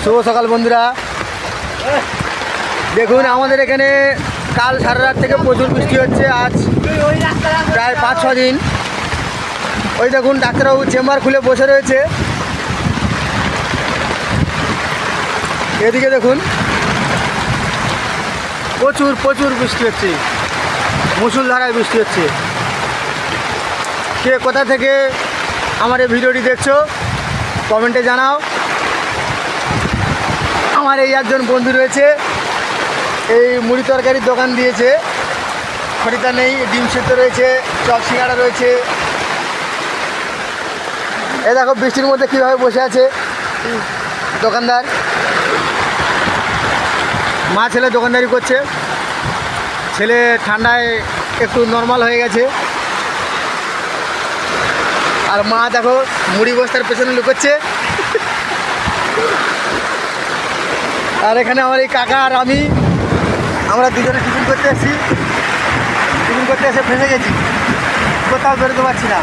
শুভ সকাল বন্ধুরা, দেখুন আমাদের এখানে কাল সারা রাত থেকে প্রচুর বৃষ্টি হচ্ছে। আজ প্রায় 5-6 দিন। ওই দেখুন ডাক্তারবাবু চেম্বার খুলে বসে রয়েছে। এদিকে দেখুন প্রচুর প্রচুর বৃষ্টি হচ্ছে, মুষলধারায় বৃষ্টি হচ্ছে। কে কোথা থেকে আমার এই ভিডিওটি দেখছো কমেন্টে জানাও। আমার এই একজন বন্ধু রয়েছে, এই মুড়ি তরকারির দোকান দিয়েছে। খরিদ্দার নেই, ডিম সেদ্ধ রয়েছে, চপ সিঙ্গাড়া রয়েছে। এই দেখো বৃষ্টির মধ্যে কীভাবে বসে আছে দোকানদার। মা ছেলে দোকানদারি করছে, ছেলে ঠান্ডায় একটু নর্মাল হয়ে গেছে। আর মা দেখো মুড়ি বস্তার পেছনে লুকোচ্ছে। আর এখানে আমার এই কাকা আর আমরা দুজনে টিফিন করতে এসে ফেঁসে গেছি, কোথাও বেরোতে পারছি না।